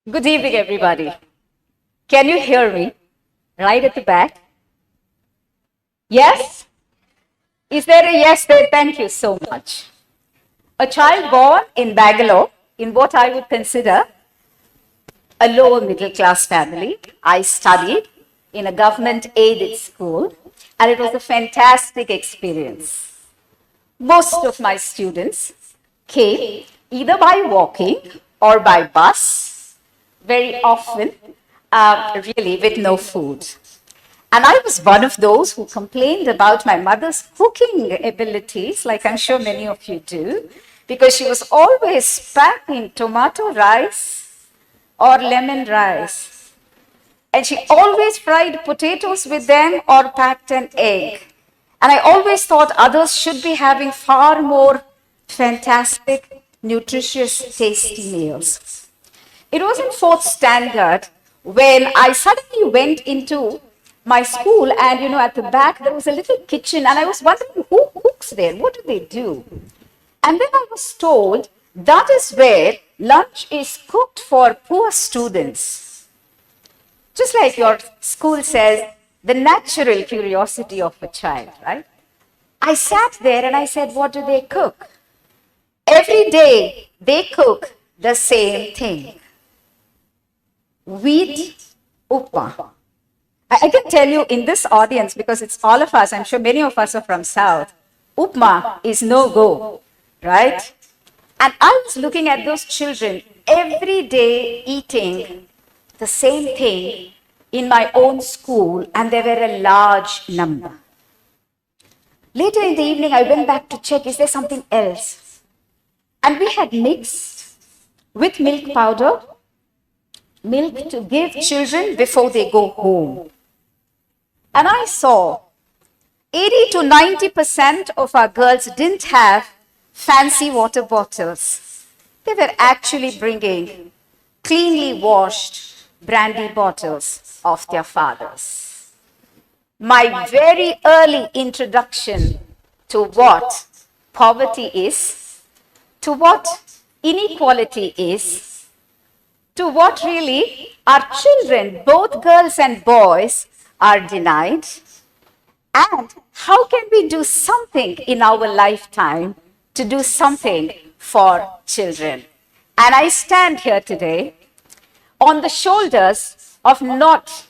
Good evening, everybody. Can you hear me? Right at the back? Yes? Is there a yes there? Thank you so much. A child born in Bangalore, in what I would consider a lower middle class family. I studied in a government aided school, and it was a fantastic experience. Most of my students came either by walking or by bus, very often really with no food. And I was one of those who complained about my mother's cooking abilities, like I'm sure many of you do, because she was always packing tomato rice or lemon rice. And she always fried potatoes with them or packed an egg. And I always thought others should be having far more fantastic, nutritious, tasty meals. It was in fourth standard when I suddenly went into my school, and at the back there was a little kitchen, and I was wondering who cooks there, what do they do? And then I was told that is where lunch is cooked for poor students. Just like your school says, the natural curiosity of a child, right? I sat there and I said, what do they cook? Every day they cook the same thing. Wheat upma. I can tell you in this audience, because it's all of us, I'm sure many of us are from South, upma is no go, right? And I was looking at those children every day eating the same thing in my own school, and they were a large number. Later in the evening, I went back to check, is there something else? And we had mixed with milk powder, milk to give children before they go home. And I saw 80 to 90% of our girls didn't have fancy water bottles. They were actually bringing cleanly washed brandy bottles of their fathers. My very early introduction to what poverty is, to what inequality is, to what really our children, both girls and boys, are denied, and how can we do something in our lifetime to do something for children. And I stand here today on the shoulders of not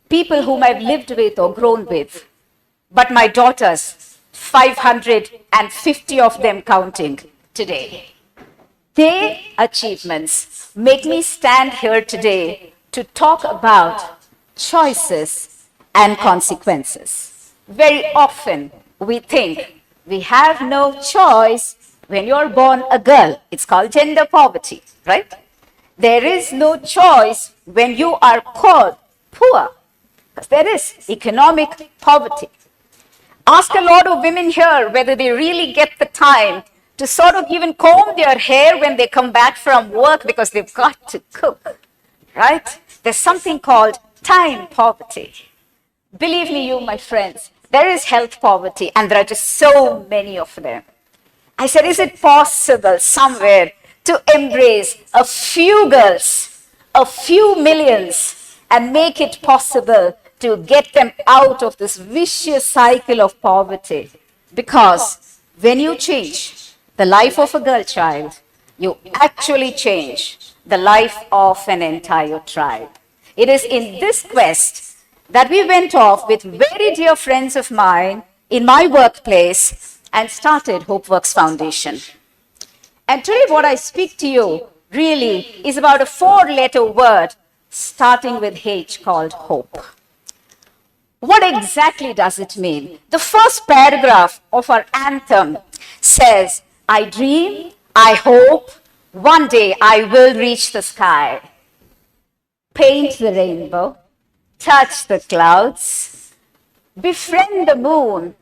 people whom I've lived with or grown with, but my daughters, 550 of them counting today. Their achievements make me stand here today to talk about choices and consequences. Very often we think we have no choice when you're born a girl. It's called gender poverty, right? There is no choice when you are called poor, because there is economic poverty. Ask a lot of women here whether they really get the time to sort of even comb their hair when they come back from work, because they've got to cook, right? There's something called time poverty. Believe me, you, my friends, there is health poverty, and there are just so many of them. I said, is it possible somewhere to embrace a few girls, a few millions, and make it possible to get them out of this vicious cycle of poverty? Because when you change the life of a girl child, you actually change the life of an entire tribe. It is in this quest that we went off with very dear friends of mine in my workplace and started HopeWorks Foundation. And today what I speak to you really is about a 4-letter word starting with H called hope. What exactly does it mean? The first paragraph of our anthem says, I dream, I hope, one day I will reach the sky. Paint the rainbow, touch the clouds, befriend the moon,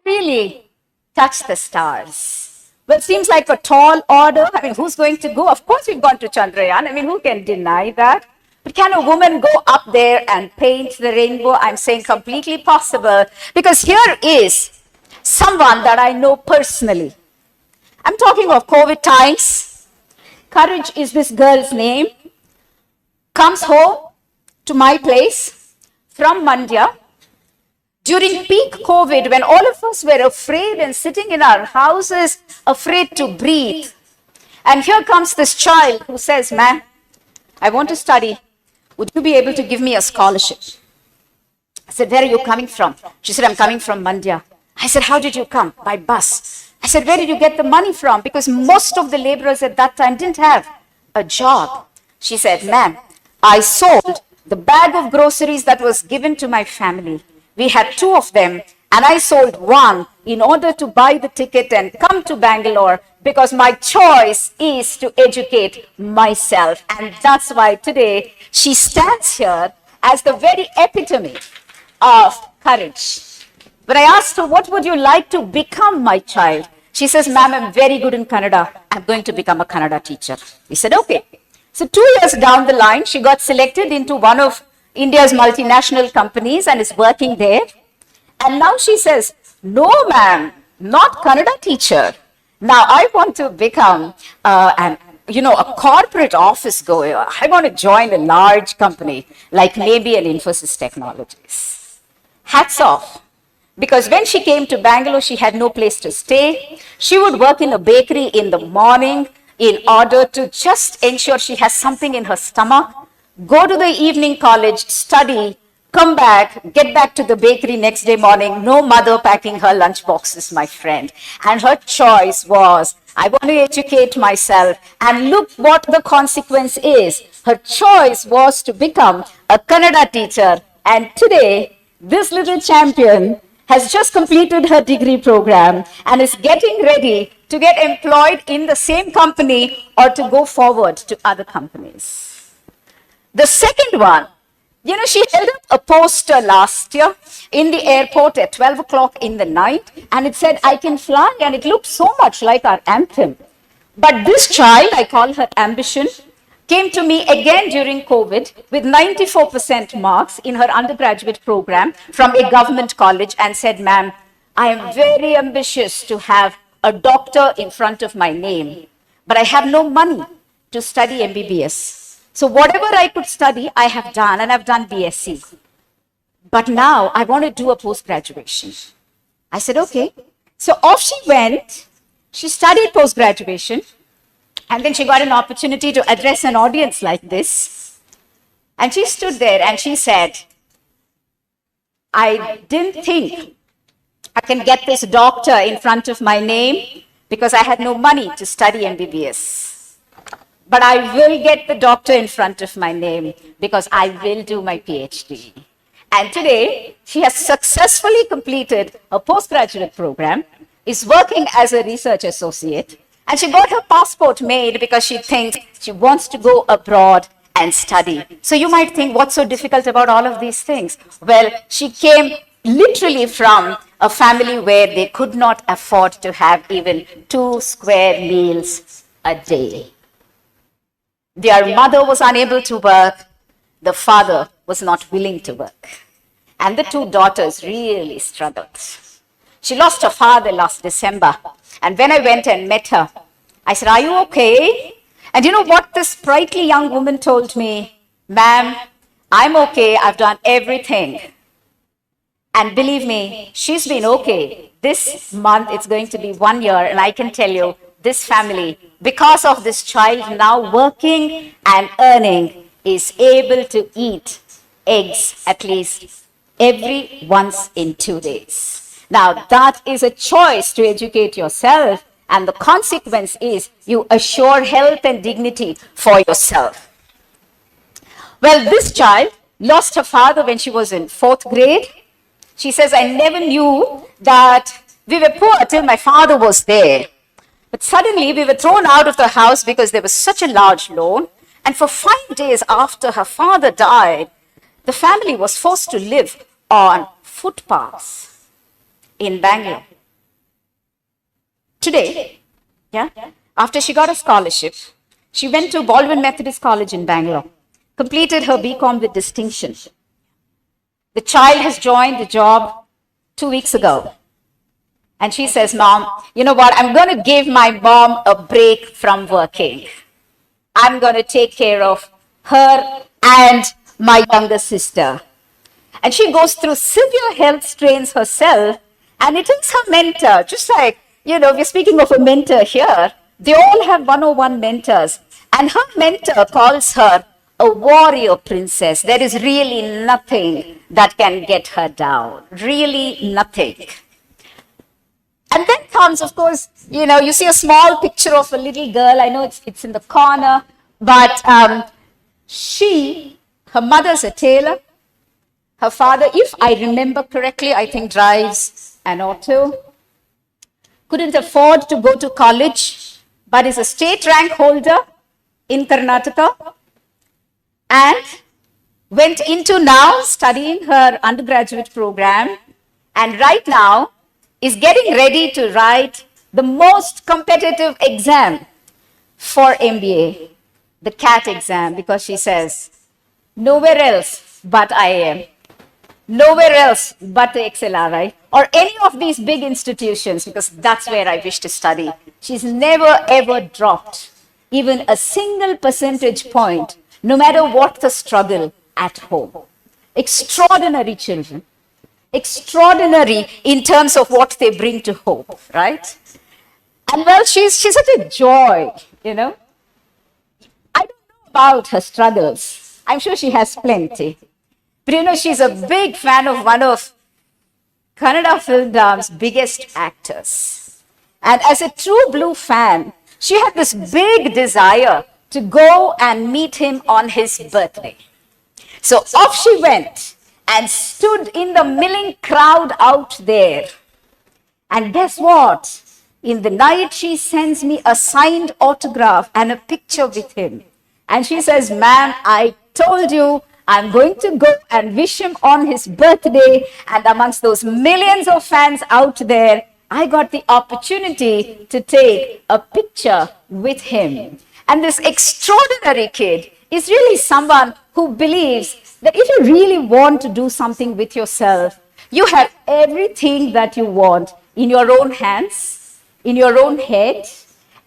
really touch the stars. Well, it seems like a tall order. I mean, who's going to go? Of course, we've gone to Chandrayaan. I mean, who can deny that? But can a woman go up there and paint the rainbow? I'm saying completely possible, because here is someone that I know personally. I'm talking of COVID times. Courage is this girl's name. comes home to my place from Mandya during peak COVID, when all of us were afraid and sitting in our houses, afraid to breathe. And here comes this child who says, "Ma'am, I want to study. Would you be able to give me a scholarship?" I said, "Where are you coming from?" She said, "I'm coming from Mandya." I said, "How did you come?" "By bus." I said, "Where did you get the money from?" Because most of the laborers at that time didn't have a job. She said, "Ma'am, I sold the bag of groceries that was given to my family. We had 2 of them, and I sold 1 in order to buy the ticket and come to Bangalore, because my choice is to educate myself." And that's why today she stands here as the very epitome of courage. When I asked her, "What would you like to become, my child?" She says, "Ma'am, I'm very good in Kannada. I'm going to become a Kannada teacher." We said, "Okay." So 2 years down the line, she got selected into one of India's multinational companies and is working there. And now she says, "No, ma'am, not Kannada teacher. Now I want to become a corporate office goer. I want to join a large company, like maybe an Infosys Technologies." Hats off. Because when she came to Bangalore, she had no place to stay. She would work in a bakery in the morning in order to just ensure she has something in her stomach, go to the evening college, study, come back, get back to the bakery next day morning. No mother packing her lunch boxes, my friend. And her choice was, "I want to educate myself." And look what the consequence is. Her choice was to become a Kannada teacher. And today, this little champion has just completed her degree program and is getting ready to get employed in the same company or to go forward to other companies. The second one, she held up a poster last year in the airport at 12 o'clock in the night, and it said, "I can fly," and it looked so much like our anthem. But this child, I call her Ambition, came to me again during COVID with 94% marks in her undergraduate program from a government college and said, "Ma'am, I am very ambitious to have a doctor in front of my name, but I have no money to study MBBS. So whatever I could study, I have done, and I've done BSc. But now I want to do a post-graduation." I said, "Okay." So off she went. She studied post-graduation, and then she got an opportunity to address an audience like this. And she stood there and she said, "I didn't think I can get this doctor in front of my name because I had no money to study MBBS. But I will get the doctor in front of my name because I will do my PhD." And today, she has successfully completed a postgraduate program, is working as a research associate, and she got her passport made because she thinks she wants to go abroad and study. So you might think, what's so difficult about all of these things? Well, she came literally from a family where they could not afford to have even 2 square meals a day. Their mother was unable to work. The father was not willing to work. And the 2 daughters really struggled. She lost her father last December. And when I went and met her, I said, "Are you okay?" And you know what this sprightly young woman told me? "Ma'am, I'm okay. I've done everything." And believe me, she's been okay. This month, it's going to be 1 year. And I can tell you, this family, because of this child now working and earning, is able to eat eggs at least every once in 2 days. Now, that is a choice to educate yourself, and the consequence is you assure health and dignity for yourself. Well, this child lost her father when she was in 4th grade. She says, "I never knew that we were poor till my father was there. But suddenly we were thrown out of the house because there was such a large loan. And for 5 days after her father died, the family was forced to live on footpaths in Bangalore." Today, after she got a scholarship, she went to Baldwin Methodist College in Bangalore, completed her BCom with distinction. The child has joined the job 2 weeks ago. And she says, "Mom, you know what? I'm going to give my mom a break from working. I'm going to take care of her and my younger sister. And she goes through severe health strains herself, and it is her mentor, just like, we're speaking of a mentor here. They all have 101 mentors, and her mentor calls her a warrior princess. There is really nothing that can get her down, really nothing. And then comes, of course, you see a small picture of a little girl. I know it's in the corner, but her mother's a tailor. Her father, if I remember correctly, I think drives an auto. Couldn't afford to go to college, but is a state rank holder in Karnataka, and went into now studying her undergraduate program, and right now is getting ready to write the most competitive exam for MBA, the CAT exam, because she says, nowhere else but IIM, nowhere else but the XLRI, or any of these big institutions, because that's where I wish to study. She's never ever dropped even a single percentage point, no matter what the struggle at home. Extraordinary children. Extraordinary in terms of what they bring to hope, right? And well, she's such a joy, I don't know about her struggles. I'm sure she has plenty. But she's a big fan of one of Kannada Film's biggest actors. And as a true blue fan, she had this big desire to go and meet him on his birthday. So off she went and stood in the milling crowd out there. And guess what? In the night, she sends me a signed autograph and a picture with him. And she says, ma'am, I told you I'm going to go and wish him on his birthday. And amongst those millions of fans out there, I got the opportunity to take a picture with him. And this extraordinary kid is really someone who believes that if you really want to do something with yourself, you have everything that you want in your own hands, in your own head,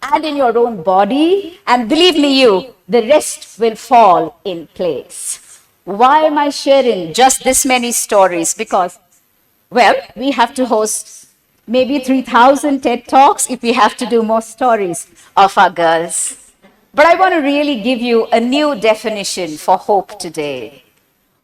and in your own body. And believe me, the rest will fall in place. Why am I sharing just this many stories? Because, well, we have to host maybe 3,000 TED Talks if we have to do more stories of our girls. But I want to really give you a new definition for hope today.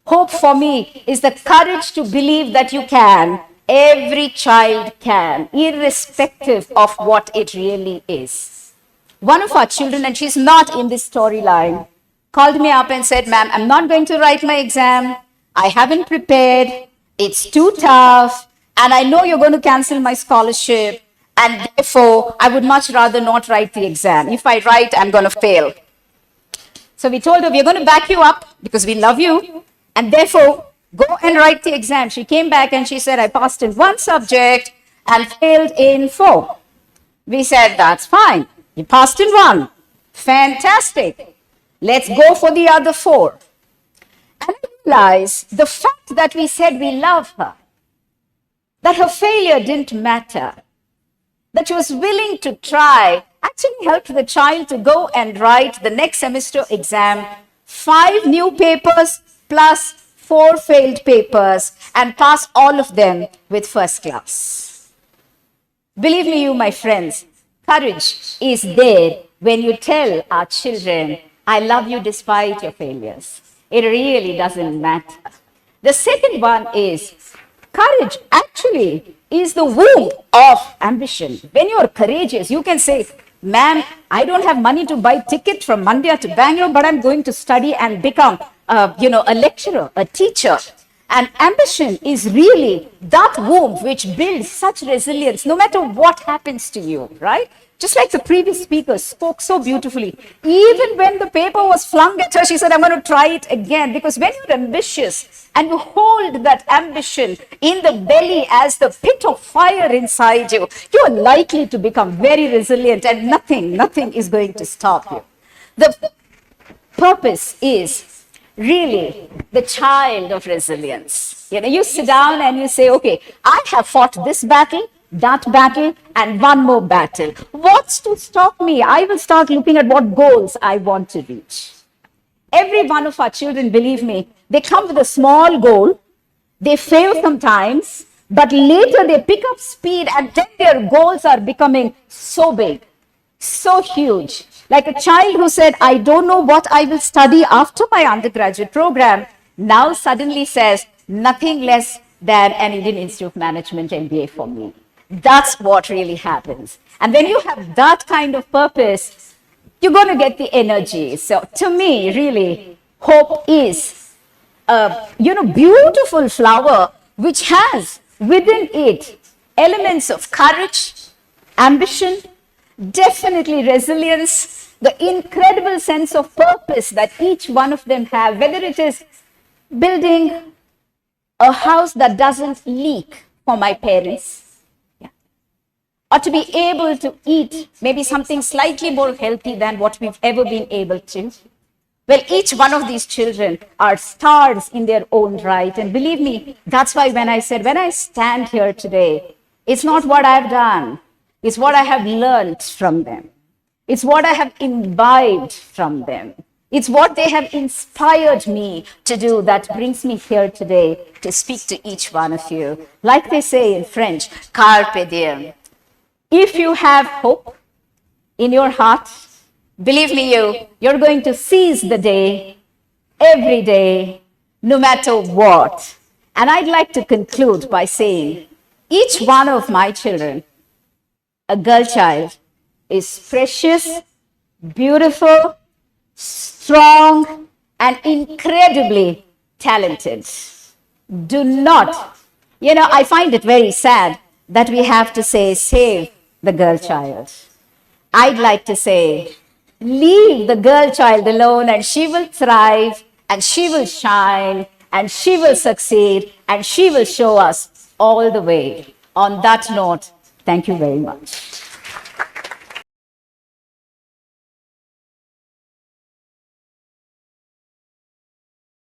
Hope for me is the courage to believe that you can. Every child can, irrespective of what it really is. One of our children, and she's not in this storyline, called me up and said, ma'am, I'm not going to write my exam. I haven't prepared. It's too tough. And I know you're going to cancel my scholarship. And therefore, I would much rather not write the exam. If I write, I'm going to fail. So we told her, we're going to back you up because we love you. And therefore, go and write the exam. She came back and she said, I passed in one subject and failed in 4. We said, that's fine. You passed in 1. Fantastic. Let's go for the other 4. And I realized the fact that we said we love her, that her failure didn't matter, that she was willing to try, actually helped the child to go and write the next semester exam, 5 new papers plus 4 failed papers, and pass all of them with first class. Believe me, my friends, courage is there when you tell our children, I love you despite your failures. It really doesn't matter. The second one is, courage actually is the womb of ambition. When you are courageous, you can say, ma'am, I don't have money to buy ticket from Mandya to Bangalore, but I'm going to study and become a lecturer, a teacher. And ambition is really that womb which builds such resilience no matter what happens to you, right? Just like the previous speaker spoke so beautifully. Even when the paper was flung at her, she said, I'm going to try it again. Because when you're ambitious and you hold that ambition in the belly as the pit of fire inside you, you are likely to become very resilient and nothing is going to stop you. The purpose is really the child of resilience. You sit down and you say, okay, I have fought this battle, that battle, and one more battle. What's to stop me? I will start looking at what goals I want to reach. Every one of our children, believe me, they come with a small goal. They fail sometimes, but later they pick up speed and then their goals are becoming so big, so huge. Like a child who said, I don't know what I will study after my undergraduate program, now suddenly says, nothing less than an Indian Institute of Management MBA for me. That's what really happens. And when you have that kind of purpose, you're going to get the energy. So to me, really, hope is a beautiful flower which has within it elements of courage, ambition, definitely resilience, the incredible sense of purpose that each one of them have, whether it is building a house that doesn't leak for my parents, or to be able to eat maybe something slightly more healthy than what we've ever been able to. Well, each one of these children are stars in their own right. And believe me, that's why when I said, when I stand here today, it's not what I've done. It's what I have learned from them. It's what I have imbibed from them. It's what they have inspired me to do that brings me here today to speak to each one of you. Like they say in French, carpe diem. If you have hope in your heart, believe me, you're going to seize the day, every day, no matter what. And I'd like to conclude by saying, each one of my children, a girl child, is precious, beautiful, strong, and incredibly talented. Do not, I find it very sad that we have to say, save the girl child. I'd like to say, leave the girl child alone and she will thrive and she will shine and she will succeed and she will show us all the way. On that note, thank you very much.